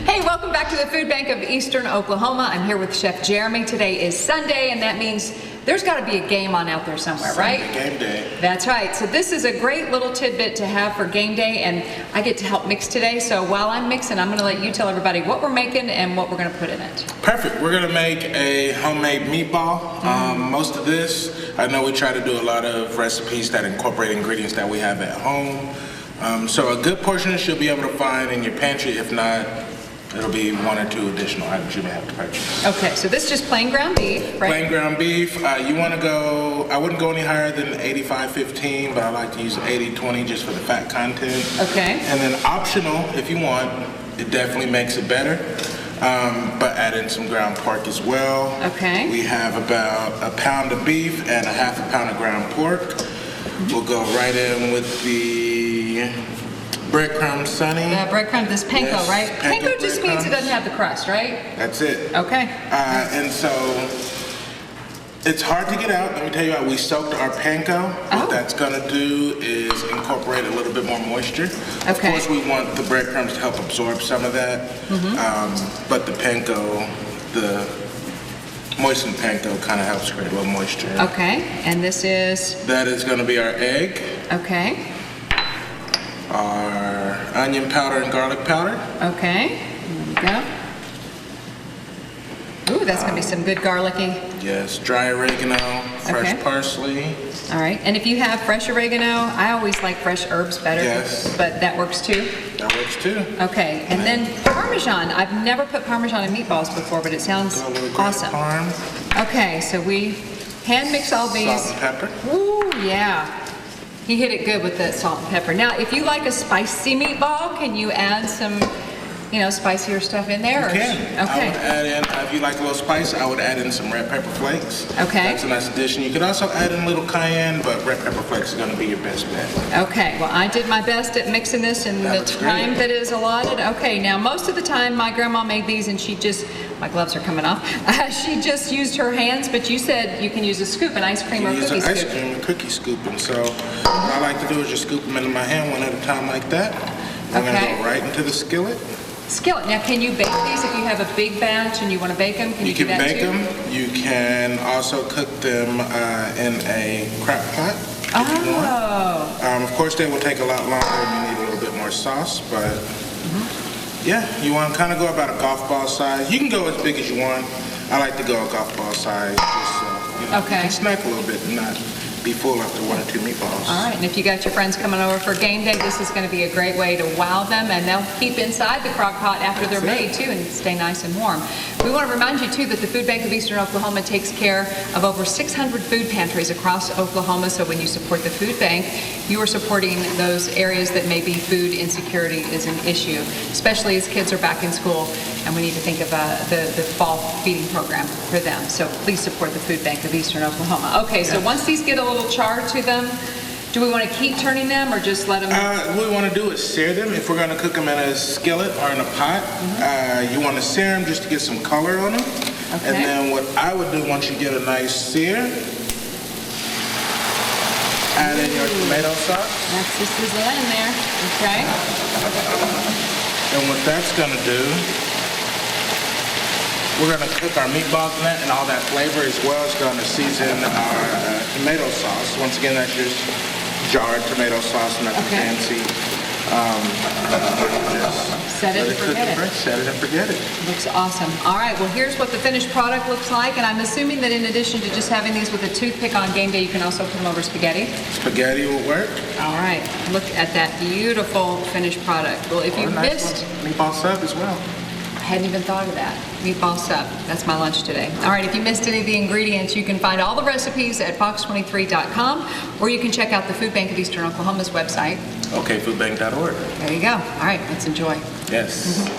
Hey, welcome back to the Food Bank of Eastern Oklahoma. I'm here with Chef Jeremy. Today is Sunday, and that means there's got to be a game on out there somewhere, right? Game day. That's right. So this is a great little tidbit to have for game day, and I get to help mix today. So while I'm mixing, I'm going to let you tell everybody what we're making and what we're going to put in it. Perfect. We're going to make a homemade meatball. Most of this, I know we try to do a lot of recipes that incorporate ingredients that we have at home. So a good portion of it you'll be able to find in your pantry. If not, it'll be one or two additional items you may have to purchase. Okay, so this is just plain ground beef, right? Plain ground beef. You want to go, I wouldn't go any higher than 85-15, but I like to use 80-20 just for the fat content. Okay. And then optional, if you want, it definitely makes it better. But add in some ground pork as well. Okay. We have about a pound of beef and a half a pound of ground pork. We'll go right in with the breadcrumb, Sunny. Breadcrumb, this panko, Yes, right? panko just means it doesn't have the crust, right? That's it. Okay. And so it's hard to get out. Let me tell you what, we soaked our panko. What that's gonna do is incorporate a little bit more moisture. Of Okay. course, we want the breadcrumbs to help absorb some of that. But the panko, the moistened panko kind of helps create a little moisture. Okay, and this is? That is gonna be our egg, Okay. our onion powder and garlic powder. Okay, there we go. Ooh, that's gonna be some good garlicky. Yes, dry oregano, fresh Okay. parsley. All right, and if you have fresh oregano, I always like fresh herbs better. Yes. But that works too? That works too. Okay, and then Parmesan. I've never put Parmesan in meatballs before, but it sounds A little awesome. parm, Okay, so we hand mix all these. salt and pepper. Ooh, yeah. He hit it good with the salt and pepper. Now, if you like a spicy meatball, can you add some, spicier stuff in there? You can. I Okay. would add in, if you like a little spice, I would add in some red pepper flakes. Okay. That's a nice addition. You could also add in a little cayenne, but red pepper flakes are going to be your best bet. Okay, well, I did my best at mixing this in That the looks time great. that is allotted. Okay, now most of the time my grandma made these and my gloves are coming off. She just used her hands, but you said you can use a scoop, an ice cream or a Use cookie an ice scoop. cream and cookie scoop. And so what I like to do is just scoop them into my hand one at a time like that. I'm going to Okay. go right into the skillet. Skillet. Now, can you bake these if you have a big batch and you want to bake them? Can you You do can that bake too? them. You can also cook them in a crock pot if you want. Oh, Of course, they will take a lot longer and you need a little bit more sauce, but yeah, you want to kind of go about a golf ball size. You can go as big as you want. I like to go a golf ball size just so you Okay. can snack a little bit and not be full after one or two meatballs. all right. And if you got your friends coming over for game day, this is going to be a great way to wow them, and they'll keep inside the crock pot after they're made too and stay nice and warm. We want to remind you too that the Food Bank of Eastern Oklahoma takes care of over 600 food pantries across Oklahoma. So when you support the food bank, you are supporting those areas that maybe food insecurity is an issue, especially as kids are back in school and we need to think of the fall feeding program for them. So please support the Food Bank of Eastern Oklahoma. Okay, so once these get a little char to them, do we want to keep turning them or just let them? What we want to do is sear them. If we're going to cook them in a skillet or in a pot, you want to sear them just to get some color on them. Okay. And then what I would do once you get a nice sear, add in your tomato sauce. That's just sizzle in there. Okay. And what that's going to do, we're going to cook our meatballs in that, and all that flavor as well is going to season our tomato sauce. Once again, that's just jarred tomato sauce, nothing Okay. fancy. Set it Let and cook forget it. Set it and forget it. Looks awesome. All right, well, here's what the finished product looks like, and I'm assuming that in addition to just having these with a toothpick on game day, you can also put them over spaghetti. Spaghetti will work. All right, look at that beautiful finished product. Well, if you Or a nice missed, meatball sub as well. I hadn't even thought of that. Meatball sub. That's my lunch today. All right, if you missed any of the ingredients, you can find all the recipes at FOX23.com, or you can check out the Food Bank of Eastern Oklahoma's website. OKFoodBank.org. There you go. All right, let's enjoy. Yes.